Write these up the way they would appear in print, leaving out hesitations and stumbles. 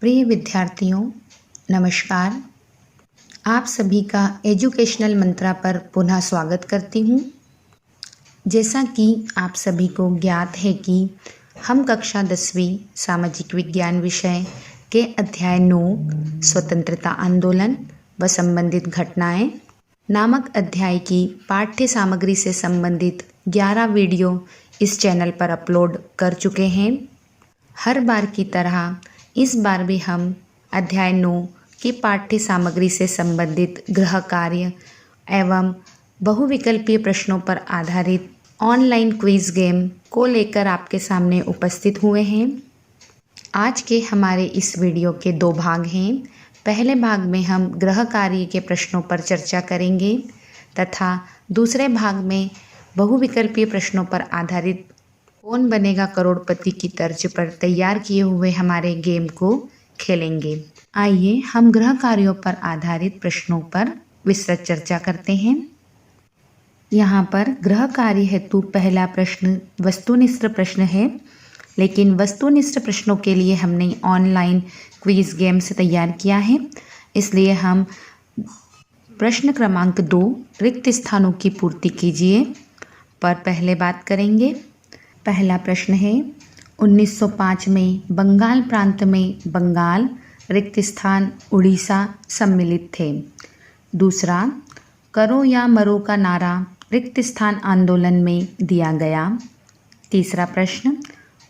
प्रिय विद्यार्थियों, नमस्कार। आप सभी का एजुकेशनल मंत्रा पर पुनः स्वागत करती हूँ। जैसा कि आप सभी को ज्ञात है कि हम कक्षा 10वीं सामाजिक विज्ञान विषय के अध्याय 9 स्वतंत्रता आंदोलन व संबंधित घटनाएं नामक अध्याय की पाठ्य सामग्री से संबंधित 11 वीडियो इस चैनल पर अपलोड कर चुके हैं। हर बार की तरह इस बार भी हम अध्याय 9 की पाठ्य सामग्री से संबंधित गृह कार्य एवं बहुविकल्पीय प्रश्नों पर आधारित ऑनलाइन क्विज गेम को लेकर आपके सामने उपस्थित हुए हैं। आज के हमारे इस वीडियो के 2 भाग हैं। पहले भाग में हम गृह कार्य के प्रश्नों पर चर्चा करेंगे तथा दूसरे भाग में बहुविकल्पीय प्रश्नों पर आधारित कौन बनेगा करोड़पति की तर्ज पर तैयार किए हुए हमारे गेम को खेलेंगे। आइए हम गृह कार्यों पर आधारित प्रश्नों पर विस्तृत चर्चा करते हैं। यहाँ पर गृह कार्य हेतु पहला प्रश्न वस्तुनिष्ठ प्रश्न है, लेकिन वस्तुनिष्ठ प्रश्नों के लिए हमने ऑनलाइन क्विज गेम से तैयार किया है, इसलिए हम प्रश्न क्रमांक 2 रिक्त स्थानों की पूर्ति कीजिए पर पहले बात करेंगे। पहला प्रश्न है 1905 में बंगाल प्रांत में बंगाल रिक्त स्थान उड़ीसा सम्मिलित थे। दूसरा, करो या मरो का नारा रिक्त स्थान आंदोलन में दिया गया। तीसरा प्रश्न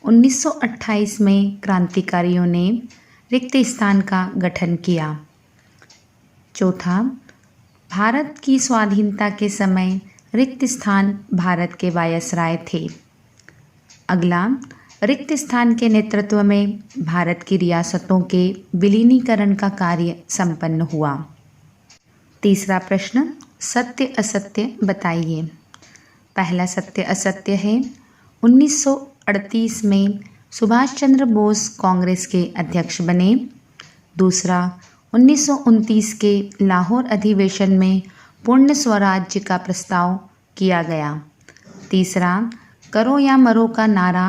1928 में क्रांतिकारियों ने रिक्त स्थान का गठन किया। चौथा, भारत की स्वाधीनता के समय रिक्त स्थान भारत के वायसराय थे। अगला, रिक्त स्थान के नेतृत्व में भारत की रियासतों के विलीनीकरण का कार्य संपन्न हुआ। तीसरा प्रश्न सत्य असत्य बताइए। पहला सत्य असत्य है 1938 में सुभाष चंद्र बोस कांग्रेस के अध्यक्ष बने। दूसरा, 1929 के लाहौर अधिवेशन में पूर्ण स्वराज्य का प्रस्ताव किया गया। तीसरा, करो या मरो का नारा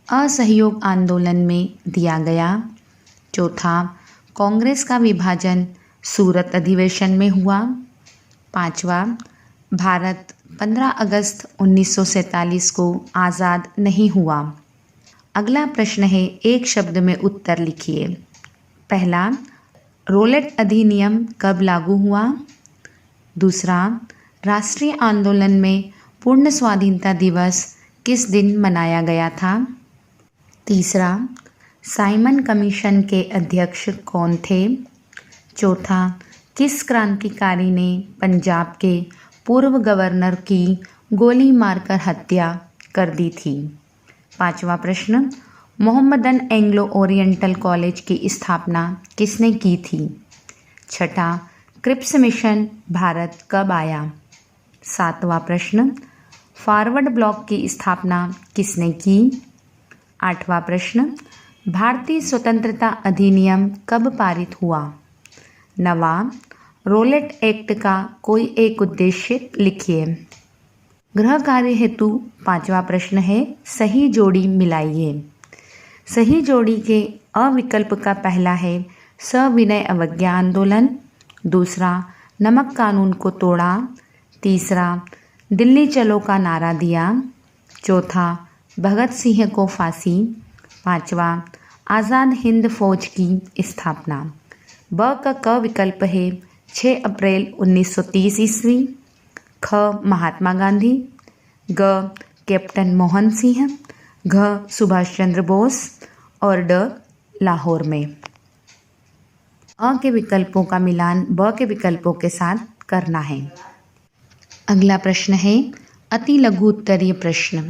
असहयोग आंदोलन में दिया गया। चौथा, कांग्रेस का विभाजन सूरत अधिवेशन में हुआ। पांचवा, भारत 15 अगस्त 1947 को आज़ाद नहीं हुआ। अगला प्रश्न है एक शब्द में उत्तर लिखिए। पहला, रोलेट अधिनियम कब लागू हुआ। दूसरा, राष्ट्रीय आंदोलन में पूर्ण स्वाधीनता दिवस किस दिन मनाया गया था। तीसरा, साइमन कमीशन के अध्यक्ष कौन थे। चौथा, किस क्रांतिकारी ने पंजाब के पूर्व गवर्नर की गोली मारकर हत्या कर दी थी। पांचवा प्रश्न, मोहम्मदन एंग्लो ओरिएंटल कॉलेज की स्थापना किसने की थी। छठा, क्रिप्स मिशन भारत कब आया। सातवां प्रश्न, फॉरवर्ड ब्लॉक की स्थापना किसने की। आठवां प्रश्न, भारतीय स्वतंत्रता अधिनियम कब पारित हुआ। नवां, रोलेट एक्ट का कोई एक उद्देश्य लिखिए। गृह कार्य हेतु पांचवा प्रश्न है सही जोड़ी मिलाइए। सही जोड़ी के अविकल्प का पहला है सविनय अवज्ञा आंदोलन। दूसरा, नमक कानून को तोड़ा। तीसरा, दिल्ली चलो का नारा दिया। चौथा, भगत सिंह को फांसी। पांचवा, आज़ाद हिंद फौज की स्थापना। ब का क विकल्प है 6 अप्रैल 1930 ईस्वी। ख, महात्मा गांधी। ग, कैप्टन मोहन सिंह। घ, सुभाष चंद्र बोस और ड, लाहौर में। अ के विकल्पों का मिलान ब के विकल्पों के साथ करना है। अगला प्रश्न है अति लघु उत्तरीय प्रश्न।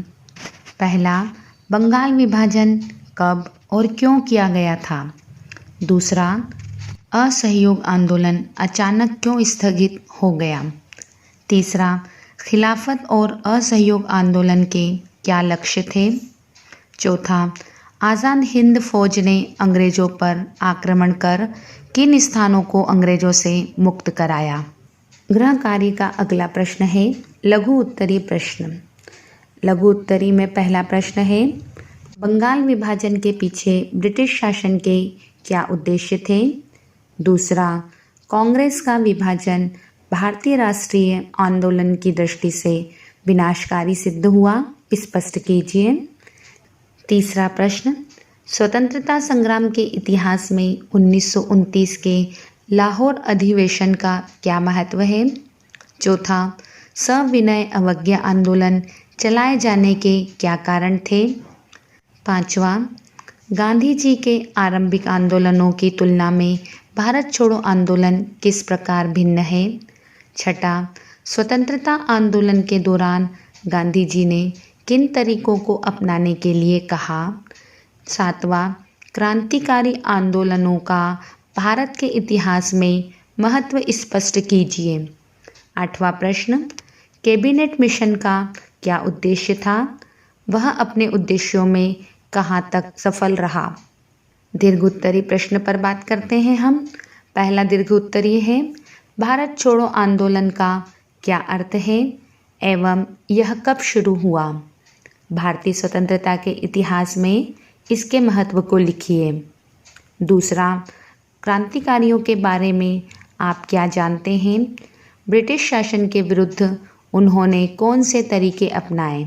पहला, बंगाल विभाजन कब और क्यों किया गया था। दूसरा, असहयोग आंदोलन अचानक क्यों स्थगित हो गया। तीसरा, खिलाफत और असहयोग आंदोलन के क्या लक्ष्य थे। चौथा, आज़ाद हिंद फौज ने अंग्रेजों पर आक्रमण कर किन स्थानों को अंग्रेजों से मुक्त कराया। गृह कार्य का अगला प्रश्न है लघु उत्तरीय प्रश्न। लघु उत्तरी में पहला प्रश्न है बंगाल विभाजन के पीछे ब्रिटिश शासन के क्या उद्देश्य थे? दूसरा, कांग्रेस का विभाजन भारतीय राष्ट्रीय आंदोलन की दृष्टि से विनाशकारी सिद्ध हुआ, स्पष्ट कीजिए। तीसरा प्रश्न, स्वतंत्रता संग्राम के इतिहास में 1929 के लाहौर अधिवेशन का क्या महत्व है? चौथा, सविनय अवज्ञा आंदोलन चलाए जाने के क्या कारण थे? पांचवा, गांधी जी के आरंभिक आंदोलनों की तुलना में भारत छोड़ो आंदोलन किस प्रकार भिन्न है? छठा, स्वतंत्रता आंदोलन के दौरान गांधी जी ने किन तरीकों को अपनाने के लिए कहा? सातवां, क्रांतिकारी आंदोलनों का भारत के इतिहास में महत्व स्पष्ट कीजिए। आठवां प्रश्न, कैबिनेट मिशन का क्या उद्देश्य था? वह अपने उद्देश्यों में कहाँ तक सफल रहा? दीर्घ उत्तरीय प्रश्न पर बात करते हैं हम। पहला दीर्घ उत्तरीय है, भारत छोड़ो आंदोलन का क्या अर्थ है एवं यह कब शुरू हुआ? भारतीय स्वतंत्रता के इतिहास में इसके महत्व को लिखिए। दूसरा, क्रांतिकारियों के बारे में आप क्या जानते हैं? ब्रिटिश शासन के विरुद्ध उन्होंने कौन से तरीके अपनाए?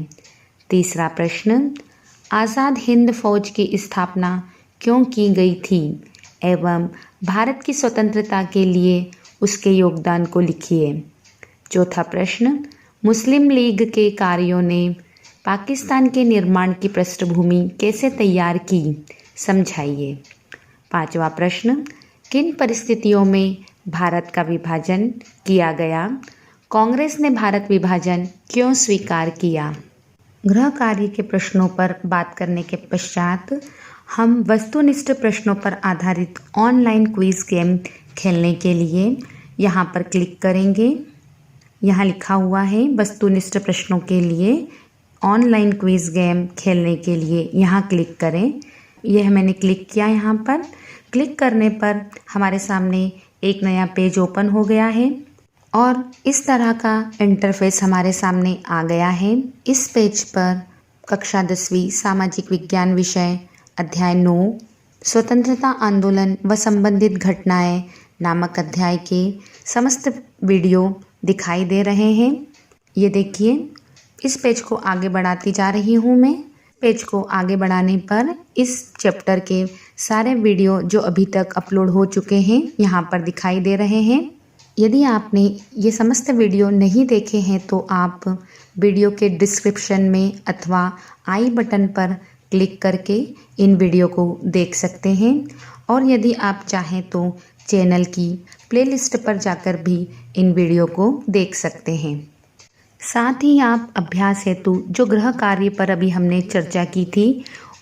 तीसरा प्रश्न, आज़ाद हिंद फौज की स्थापना क्यों की गई थी एवं भारत की स्वतंत्रता के लिए उसके योगदान को लिखिए। चौथा प्रश्न, मुस्लिम लीग के कार्यों ने पाकिस्तान के निर्माण की पृष्ठभूमि कैसे तैयार की, समझाइए। पांचवा प्रश्न, किन परिस्थितियों में भारत का विभाजन किया गया? कांग्रेस ने भारत विभाजन क्यों स्वीकार किया? गृह कार्य के प्रश्नों पर बात करने के पश्चात हम वस्तुनिष्ठ प्रश्नों पर आधारित ऑनलाइन क्विज गेम खेलने के लिए यहाँ पर क्लिक करेंगे। यहाँ लिखा हुआ है वस्तुनिष्ठ प्रश्नों के लिए ऑनलाइन क्विज गेम खेलने के लिए यहाँ क्लिक करें। यह मैंने क्लिक किया। यहाँ पर क्लिक करने पर हमारे सामने एक नया पेज ओपन हो गया है और इस तरह का इंटरफेस हमारे सामने आ गया है। इस पेज पर कक्षा 10वीं सामाजिक विज्ञान विषय अध्याय 9 स्वतंत्रता आंदोलन व संबंधित घटनाएं नामक अध्याय के समस्त वीडियो दिखाई दे रहे हैं। ये देखिए, इस पेज को आगे बढ़ाती जा रही हूँ मैं। पेज को आगे बढ़ाने पर इस चैप्टर के सारे वीडियो जो अभी तक अपलोड हो चुके हैं यहाँ पर दिखाई दे रहे हैं। यदि आपने ये समस्त वीडियो नहीं देखे हैं तो आप वीडियो के डिस्क्रिप्शन में अथवा आई बटन पर क्लिक करके इन वीडियो को देख सकते हैं और यदि आप चाहें तो चैनल की प्लेलिस्ट पर जाकर भी इन वीडियो को देख सकते हैं। साथ ही आप अभ्यास हेतु जो गृह कार्य पर अभी हमने चर्चा की थी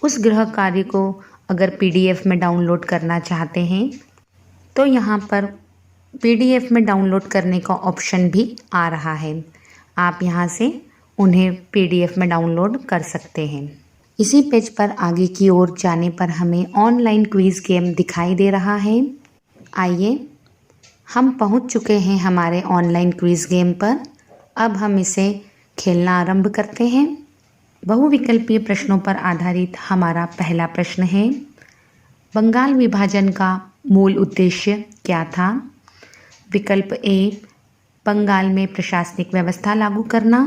उस गृह कार्य को अगर PDF में डाउनलोड करना चाहते हैं तो यहाँ पर PDF में डाउनलोड करने का ऑप्शन भी आ रहा है। आप यहाँ से उन्हें PDF में डाउनलोड कर सकते हैं। इसी पेज पर आगे की ओर जाने पर हमें ऑनलाइन क्विज गेम दिखाई दे रहा है। आइए, हम पहुँच चुके हैं हमारे ऑनलाइन क्विज गेम पर। अब हम इसे खेलना आरंभ करते हैं। बहुविकल्पीय प्रश्नों पर आधारित हमारा पहला प्रश्न है, बंगाल विभाजन का मूल उद्देश्य क्या था? विकल्प ए, बंगाल में प्रशासनिक व्यवस्था लागू करना।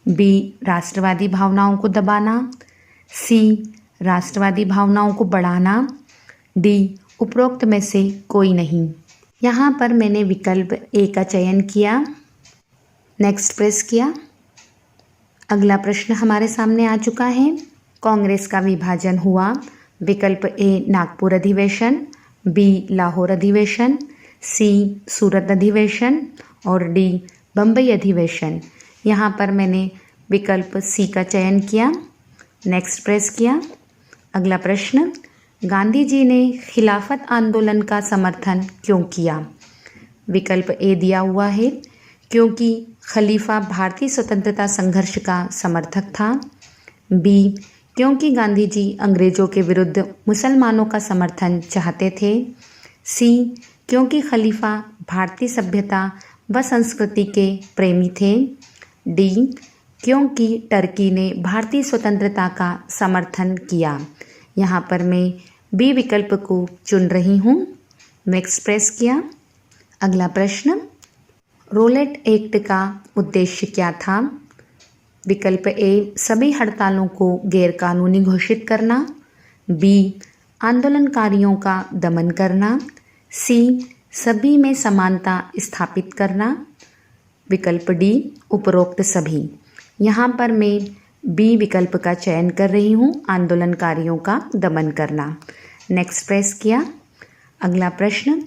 बी, राष्ट्रवादी भावनाओं को दबाना। सी, राष्ट्रवादी भावनाओं को बढ़ाना। डी, उपरोक्त में से कोई नहीं। यहाँ पर मैंने विकल्प ए का चयन किया, नेक्स्ट प्रेस किया। अगला प्रश्न हमारे सामने आ चुका है, कांग्रेस का विभाजन हुआ। विकल्प ए, नागपुर अधिवेशन। बी, लाहौर अधिवेशन। सी, सूरत अधिवेशन और डी, बम्बई अधिवेशन। यहाँ पर मैंने विकल्प सी का चयन किया, नेक्स्ट प्रेस किया। अगला प्रश्न, गांधी जी ने खिलाफत आंदोलन का समर्थन क्यों किया? विकल्प ए दिया हुआ है, क्योंकि खलीफा भारतीय स्वतंत्रता संघर्ष का समर्थक था। बी, क्योंकि गांधी जी अंग्रेजों के विरुद्ध मुसलमानों का समर्थन चाहते थे। सी, क्योंकि खलीफा भारतीय सभ्यता व संस्कृति के प्रेमी थे। डी, क्योंकि टर्की ने भारतीय स्वतंत्रता का समर्थन किया। यहाँ पर मैं बी विकल्प को चुन रही हूँ। नेक्स्ट प्रेस किया। अगला प्रश्न, रोलेट एक्ट का उद्देश्य क्या था? विकल्प ए सभी हड़तालों को गैरकानूनी घोषित करना, बी आंदोलनकारियों का दमन करना, सी सभी में समानता स्थापित करना, विकल्प डी उपरोक्त सभी। यहाँ पर मैं बी विकल्प का चयन कर रही हूँ, आंदोलनकारियों का दमन करना। नेक्स्ट प्रेस किया। अगला प्रश्न,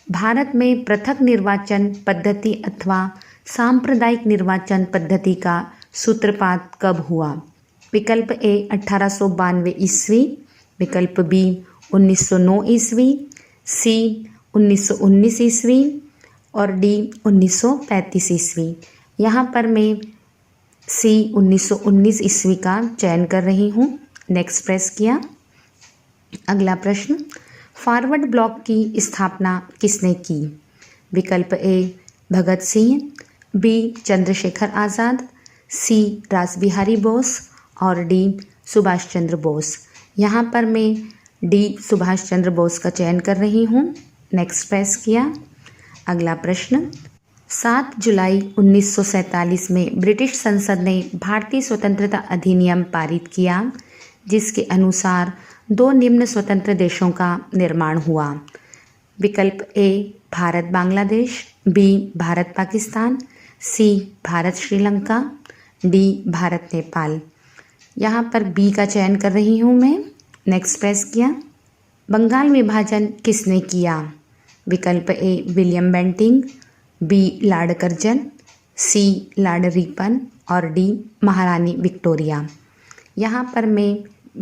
भारत में पृथक निर्वाचन पद्धति अथवा सांप्रदायिक निर्वाचन पद्धति का सूत्रपात कब हुआ? विकल्प ए 1892 ईस्वी, विकल्प बी 1909 ईस्वी, सी 1919 ईस्वी और डी 1935 ईस्वी। यहाँ पर मैं सी 1919 ईस्वी का चयन कर रही हूँ। नेक्स्ट प्रेस किया। अगला प्रश्न, फॉरवर्ड ब्लॉक की स्थापना किसने की? विकल्प ए भगत सिंह, बी चंद्रशेखर आज़ाद, सी रासबिहारी बोस और डी सुभाष चंद्र बोस। यहाँ पर मैं डी सुभाष चंद्र बोस का चयन कर रही हूँ। नेक्स्ट प्रेस किया। अगला प्रश्न, 7 जुलाई 1947 में ब्रिटिश संसद ने भारतीय स्वतंत्रता अधिनियम पारित किया, जिसके अनुसार 2 निम्न स्वतंत्र देशों का निर्माण हुआ। विकल्प ए भारत बांग्लादेश, बी भारत पाकिस्तान, सी भारत श्रीलंका, डी भारत नेपाल। यहाँ पर बी का चयन कर रही हूँ मैं। नेक्स्ट प्रेस किया। बंगाल विभाजन किसने किया? विकल्प A William Bentinck, B Lord Curzon, C Lord Ripon और डी महारानी विक्टोरिया। यहाँ पर मैं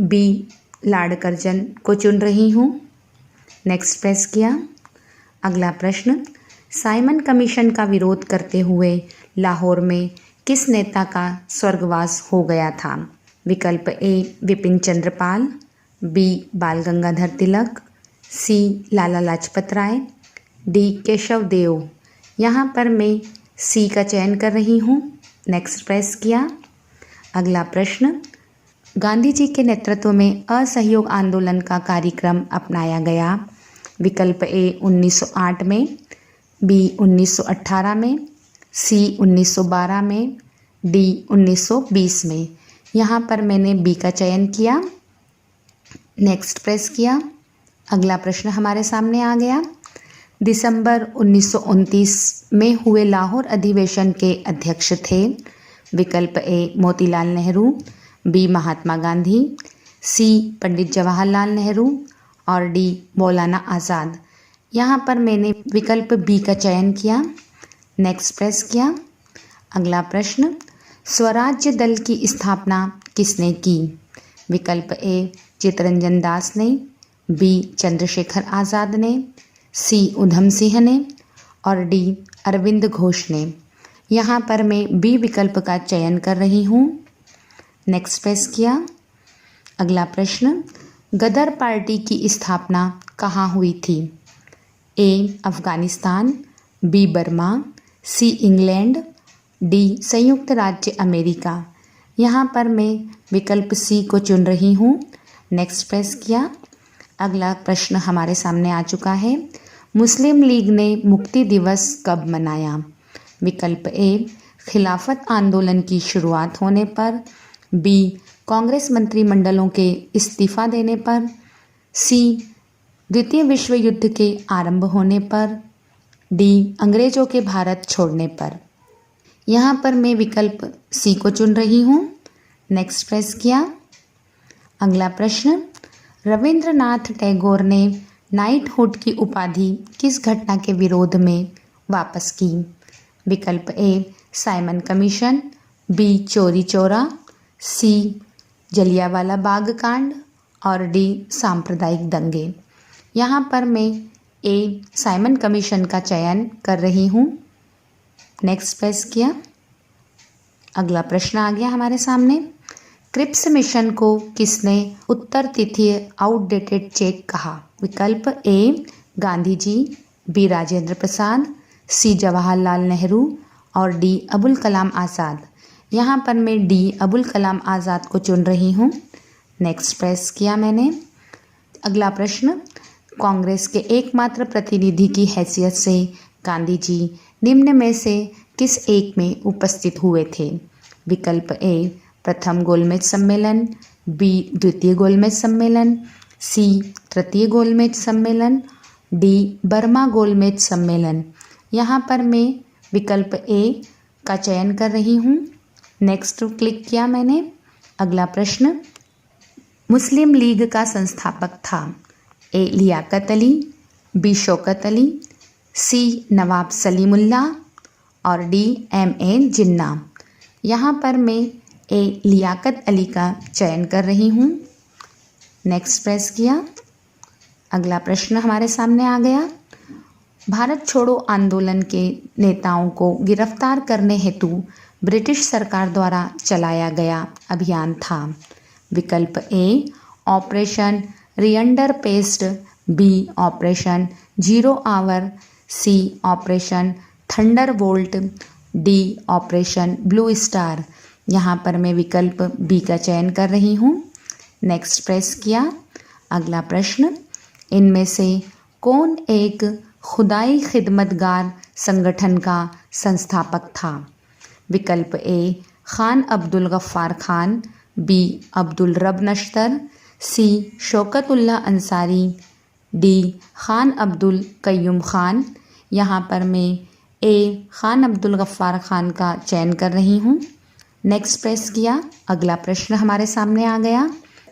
बी लॉर्ड कर्जन को चुन रही हूँ। नेक्स्ट प्रेस किया। अगला प्रश्न, साइमन कमीशन का विरोध करते हुए लाहौर में किस नेता का स्वर्गवास हो गया था? विकल्प ए विपिन चंद्र पाल, बी बाल गंगाधर तिलक, सी लाला लाजपत राय, डी केशव देव। यहाँ पर मैं सी का चयन कर रही हूँ। नेक्स्ट प्रेस किया। अगला प्रश्न, गांधी जी के नेतृत्व में असहयोग आंदोलन का कार्यक्रम अपनाया गया। विकल्प ए 1908 में, बी 1918 में, सी 1912 में, डी 1920 में। यहाँ पर मैंने बी का चयन किया। नेक्स्ट प्रेस किया। अगला प्रश्न हमारे सामने आ गया। दिसंबर 1929 में हुए लाहौर अधिवेशन के अध्यक्ष थे। विकल्प ए मोतीलाल नेहरू, बी महात्मा गांधी, सी पंडित जवाहरलाल नेहरू और डी मौलाना आज़ाद। यहाँ पर मैंने विकल्प बी का चयन किया। नेक्स्ट प्रेस किया। अगला प्रश्न, स्वराज्य दल की स्थापना किसने की? विकल्प ए चित्तरंजन दास ने, बी चंद्रशेखर आज़ाद ने, सी उधम सिंह ने और डी अरविंद घोष ने। यहाँ पर मैं बी विकल्प का चयन कर रही हूँ। नेक्स्ट प्रेस किया। अगला प्रश्न, गदर पार्टी की स्थापना कहाँ हुई थी? A Afghanistan, B Burma, C England, D संयुक्त राज्य अमेरिका। यहाँ पर मैं विकल्प सी को चुन रही हूँ। नेक्स्ट प्रेस किया। अगला प्रश्न हमारे सामने आ चुका है। मुस्लिम लीग ने मुक्ति दिवस कब मनाया? विकल्प ए खिलाफत आंदोलन की शुरुआत होने पर, बी कांग्रेस मंत्रिमंडलों के इस्तीफा देने पर, सी द्वितीय विश्व युद्ध के आरंभ होने पर, डी अंग्रेजों के भारत छोड़ने पर। यहाँ पर मैं विकल्प सी को चुन रही हूँ। नेक्स्ट प्रेस किया। अगला प्रश्न, रविंद्रनाथ टैगोर ने नाइटहुड की उपाधि किस घटना के विरोध में वापस की? विकल्प ए साइमन कमीशन, बी चोरी चौरा, सी जलियांवाला बाग कांड और डी सांप्रदायिक दंगे। यहाँ पर मैं ए साइमन कमीशन का चयन कर रही हूँ। नेक्स्ट प्रेस किया। अगला प्रश्न आ गया हमारे सामने। क्रिप्स मिशन को किसने उत्तर तिथीय आउटडेटेड चेक कहा? विकल्प ए गांधी जी, बी राजेंद्र प्रसाद, सी जवाहरलाल नेहरू और डी अबुल कलाम आज़ाद। यहाँ पर मैं डी अबुल कलाम आज़ाद को चुन रही हूँ। नेक्स्ट प्रेस किया मैंने। अगला प्रश्न, कांग्रेस के एकमात्र प्रतिनिधि की हैसियत से गांधी जी निम्न में से किस एक में उपस्थित हुए थे? विकल्प ए प्रथम गोलमेज सम्मेलन, बी द्वितीय गोलमेज सम्मेलन, सी तृतीय गोलमेज सम्मेलन, डी बर्मा गोलमेज सम्मेलन। यहाँ पर मैं विकल्प ए का चयन कर रही हूँ। नेक्स्ट क्लिक किया मैंने। अगला प्रश्न, मुस्लिम लीग का संस्थापक था? ए लियाकत अली, बी शौकत अली, सी नवाब सलीमुल्लाह और डी M.A. जिन्ना। यहाँ पर मैं ए लियाकत अली का चयन कर रही हूँ। नेक्स्ट प्रेस किया। अगला प्रश्न हमारे सामने आ गया, भारत छोड़ो आंदोलन के नेताओं को गिरफ्तार करने हेतु ब्रिटिश सरकार द्वारा चलाया गया अभियान था? विकल्प A operation rinderpest, B operation zero hour, C operation thunder bolt, D operation blue star. यहाँ पर मैं विकल्प बी का चयन कर रही हूँ। नेक्स्ट प्रेस किया। अगला प्रश्न, इनमें से कौन एक खुदाई खिदमतगार संगठन का संस्थापक था? विकल्प ए खान अब्दुल गफ्फार खान, बी अब्दुल रब नश्तर, सी शौकतुल्लाह अंसारी, डी खान अब्दुल कय्यूम खान। यहाँ पर मैं ए खान अब्दुल गफ्फार खान का चयन कर रही हूँ। नेक्स्ट प्रेस किया। अगला प्रश्न हमारे सामने आ गया,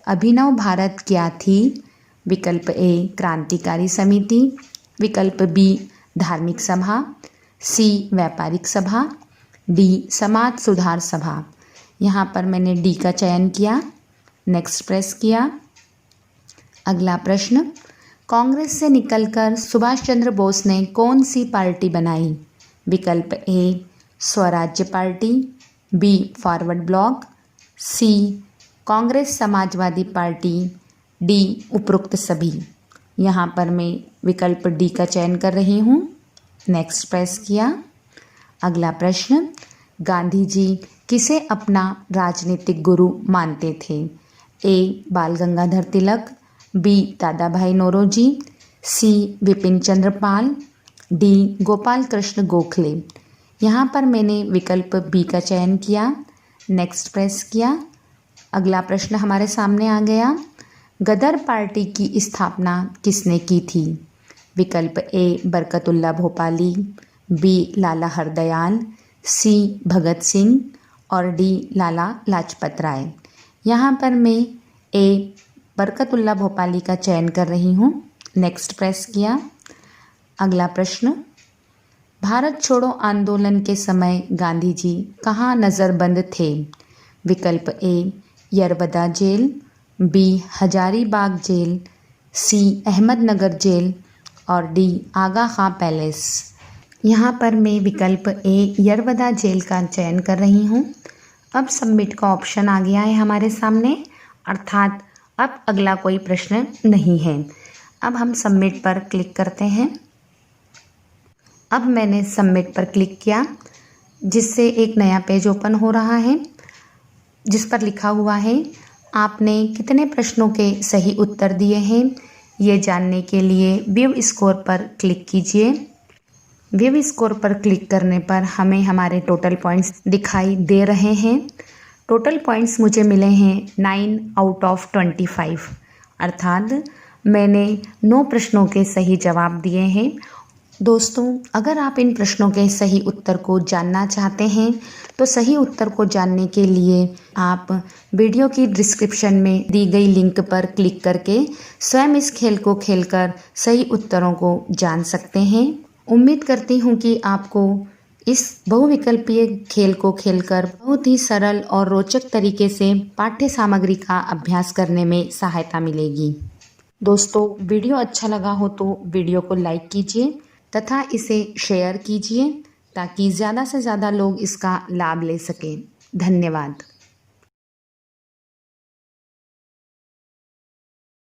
अभिनव भारत क्या थी? विकल्प ए क्रांतिकारी समिति, विकल्प बी धार्मिक सभा, सी व्यापारिक सभा, डी समाज सुधार सभा। यहाँ पर मैंने डी का चयन किया। नेक्स्ट प्रेस किया। अगला प्रश्न, कांग्रेस से निकलकर सुभाष चंद्र बोस ने कौन सी पार्टी बनाई? विकल्प ए स्वराज्य पार्टी, बी फॉरवर्ड ब्लॉक, सी कांग्रेस समाजवादी पार्टी, डी उपरोक्त सभी। यहाँ पर मैं विकल्प डी का चयन कर रही हूँ। नेक्स्ट प्रेस किया। अगला प्रश्न, गांधी जी किसे अपना राजनीतिक गुरु मानते थे? ए बाल गंगाधर तिलक, बी दादा भाई नौरोजी, सी विपिन चंद्र पाल, डी गोपाल कृष्ण गोखले। यहाँ पर मैंने विकल्प बी का चयन किया। नेक्स्ट प्रेस किया। अगला प्रश्न हमारे सामने आ गया, गदर पार्टी की स्थापना किसने की थी? विकल्प ए बरकतुल्लाह भोपाली, बी लाला हरदयाल, सी भगत सिंह और डी लाला लाजपत राय। यहाँ पर मैं ए बरकतुल्लाह भोपाली का चयन कर रही हूँ। नेक्स्ट प्रेस किया। अगला प्रश्न, भारत छोड़ो आंदोलन के समय गांधी जी कहाँ नज़रबंद थे? विकल्प A Yerwada jail, B Hazaribagh jail, C Ahmednagar jail और डी आगा खां पैलेस। यहाँ पर मैं विकल्प ए यरवदा जेल का चयन कर रही हूँ। अब सबमिट का ऑप्शन आ गया है हमारे सामने, अर्थात अब अगला कोई प्रश्न नहीं है। अब हम सबमिट पर क्लिक करते हैं। अब मैंने सबमिट पर क्लिक किया, जिससे एक नया पेज ओपन हो रहा है, जिस पर लिखा हुआ है आपने कितने प्रश्नों के सही उत्तर दिए हैं। ये जानने के लिए व्यू स्कोर पर क्लिक कीजिए। व्यू स्कोर पर क्लिक करने पर हमें हमारे टोटल पॉइंट्स दिखाई दे रहे हैं। टोटल पॉइंट्स मुझे मिले हैं 9 आउट ऑफ 25, अर्थात मैंने 9 प्रश्नों के सही जवाब दिए हैं। दोस्तों, अगर आप इन प्रश्नों के सही उत्तर को जानना चाहते हैं तो सही उत्तर को जानने के लिए आप वीडियो की डिस्क्रिप्शन में दी गई लिंक पर क्लिक करके स्वयं इस खेल को खेलकर सही उत्तरों को जान सकते हैं। उम्मीद करती हूँ कि आपको इस बहुविकल्पीय खेल को खेलकर बहुत ही सरल और रोचक तरीके से पाठ्य सामग्री का अभ्यास करने में सहायता मिलेगी। दोस्तों, वीडियो अच्छा लगा हो तो वीडियो को लाइक कीजिए तथा इसे शेयर कीजिए ताकि ज़्यादा से ज़्यादा लोग इसका लाभ ले सकें। धन्यवाद।